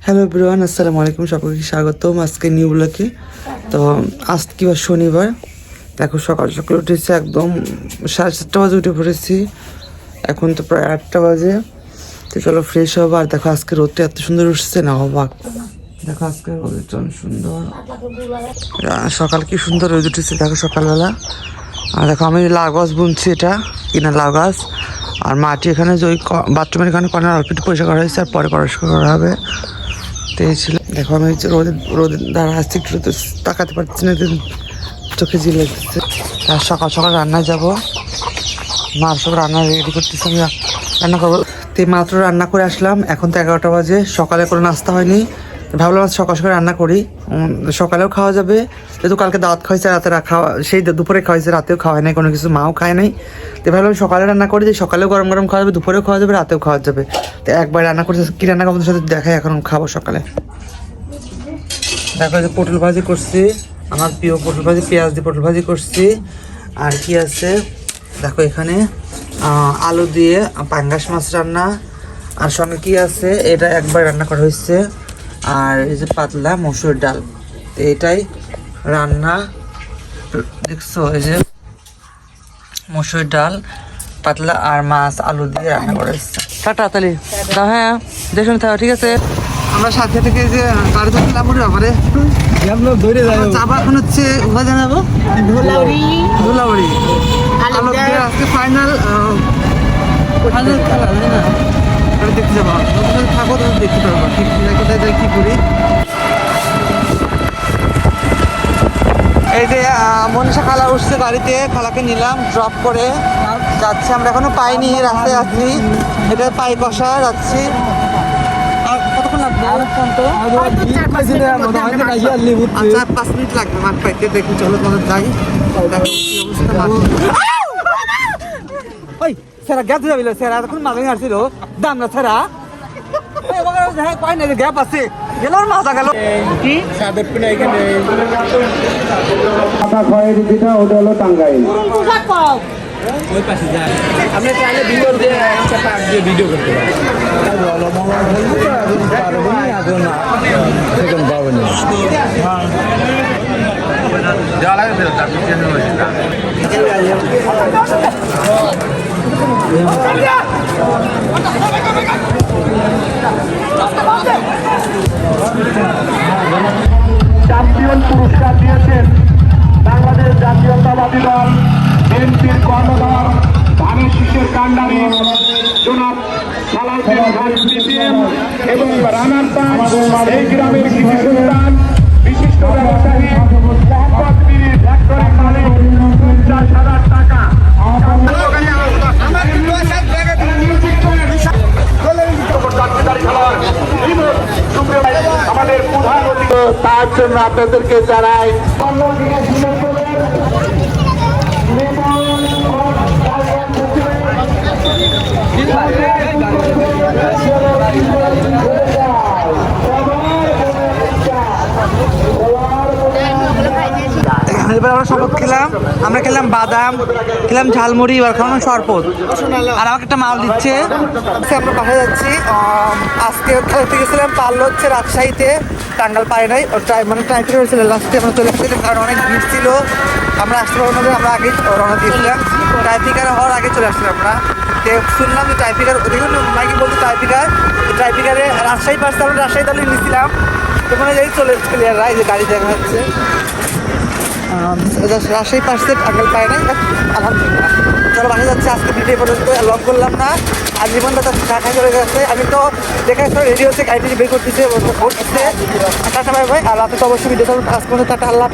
Hello everyone, আসসালামু আলাইকুম। সকলকে স্বাগতম আজকে নিউ ব্লগে। তো আজ কি বার শনিবার। দেখো সকাল সকাল উঠেছি, একদম 7:30 বাজে উঠে পড়েছি। এখন তো প্রায় 8টা বাজে। তো চলো ফ্রেশ হবো। আর দেখো আজকে রোদটা এত সুন্দর উঠছে না, অবাক। দেখো আজকে রোদটা অনেক সুন্দর, সকাল কি সুন্দর রোদ উঠেছে দেখো সকালবেলা। আর দেখো আমি লাউ গাছ বুনছি, এটা কিনা লাউ গাছ। আর মাটি এখানে যে ওই বাথরুমের এখানে কর্নার অল্প একটু পরিষ্কার করা হয়েছে, আর পরে পরিষ্কার করা হবে। তো এই ছিল। দেখো আমি রোদে রোদে দাঁড়া আসছি, একটু রোদে তাকাতে পারছি না, চোখে জি লাগছে। আর সকাল সকাল রান্নায় যাবো, মার সব রান্না রেডি করতেছি, আমি রান্না করবো। তো মাত্র রান্না করে আসলাম, এখন তো 11টা বাজে। সকালে কোনো নাস্তা হয়নি, ভাবলাম সকাল সকাল রান্না করি, সকালেও খাওয়া যাবে। যেহেতু কালকে দাওয়াত খাওয়াইছে, রাতে খাওয়া সেই দুপুরে খাওয়াইছে, রাতেও খাওয়াই নাই কোনো কিছু, মাও খায় নাই। তো ভাবলাম সকালে রান্না করি, যে সকালেও গরম গরম খাওয়া যাবে, দুপুরেও খাওয়া যাবে, রাতেও খাওয়া যাবে। তো একবার রান্না করছে, কী রান্না করবো সাথে দেখাই, এখন খাবো সকালে। দেখো যে পটল ভাজি করছি, আমার প্রিয় পটল ভাজি, পেঁয়াজ দিয়ে পটল ভাজি করছি। আর কি আছে দেখো এখানে আলু দিয়ে পাঙ্গাস মাছ রান্না। আর সঙ্গে কি আছে, এটা একবার রান্না করা হয়েছে। আর এই যে পাতলা মসুর ডাল, তো এটাই রান্না। দেখছো এই যে মসুর ডাল পাতলা আর মাছ আলু দিয়ে রান্না করা হয়েছে। তাড়াতাড়ি দাও, হ্যাঁ দেখুন থাকো, ঠিক আছে। আমরা সাথে থেকে যে গাড়ি ধরলাম ব্যাপারে চাপা, এখন হচ্ছে কোথায় জানাবো, ধুলাবাড়ি। আজকে ফাইনাল ফাইনাল খেলা, তাই না? ওটা দেখতে যাবো, থাকো তখন দেখতে পারবো ঠিক কোথায় যাই কী করি। এই যে মনীষা খালা উঠছে গাড়িতে, খালাকে নিলাম ড্রপ করে যাচ্ছি। আমরা এখনো পাইনি, রাস্তায় আছি, এটা পাই কষা যাচ্ছি। আর কতক্ষণ লাগবে? 4-5 মিনিট লাগবে মাঠ পাইতে। দেখি চলো তোমাদের যাই। ওই স্যারা গ্যাপ যাবি, স্যারা এতক্ষণ মাঝে আসছিল দাম না স্যারা পাই না, গ্যাপ আছে গেল, মাথা গেল কি ওটা হলো টাঙ্গাইল। আপনি চাইলে ভিডিও দিয়ে ভিডিও করতে চ্যাম্পিয়ন পুরস্কার দিয়েছেন বাংলাদেশ জাতীয়তাবাদী দল বিএনপির কর্ণধার ধানের শীষের কান্ডারি জনাব সালাউদ্দিন খান সিপিএম এবং রানার এই গ্রামের কৃষি সন্তান বিশিষ্ট ব্যবসায়ী মোহাম্মদ মিরির ফ্যাক্টরি মালিক 50,000 টাকা। আমাদের প্রধান অতিথি তার জন্য আপনাদেরকে জানাই এবার আমরা শরবত খেলাম, আমরা খেলাম বাদাম, খেলাম ঝালমুড়ি, এবার খাওয়ানো শরবত। আর আমাকে একটা মাল দিচ্ছে। আমরা বাসায় যাচ্ছি। আজকে খেলতে গেছিলাম, পারলো হচ্ছে রাজশাহীতে, টাঙ্গাল পায় নাই, মানে ট্রাইফিক হয়েছিল। লাস্টে আমরা চলে এসেছিলাম, কারণ অনেক ভিড় ছিল, আমরা আসতে পারবো না, আমরা আগেই রওনা দিয়েছিলাম। ট্রাইফিকার হওয়ার আগে চলে আসলাম আমরা। শুনলাম যে ট্রাইফিকার, দেখুন মাইকে বলতে ট্রাইফিকারে রাজশাহী পাশে, আমরা রাজশাহী তাহলে নিয়েছিলাম। ওখানে যাই চলে ক্লিয়ার, এই যে গাড়ি দেখা যাচ্ছে রাজশাহী পাশে, টাঙ্গাল পায় নাই, আলহামদুলিল্লাহ। চলো বাসা যাচ্ছে, আজকে ভিডিও পর্যন্ত লং করলাম না। আর জীবনটা তো ঢাকা চলে গেছে, আমি তো দেখে রেডি হচ্ছে, গাড়িটি বের করতেছে, টাটা বাই বাই। আর রাতে তো অবশ্যই ভিডিও আজ পর্যন্ত টাটা, আল্লাহ।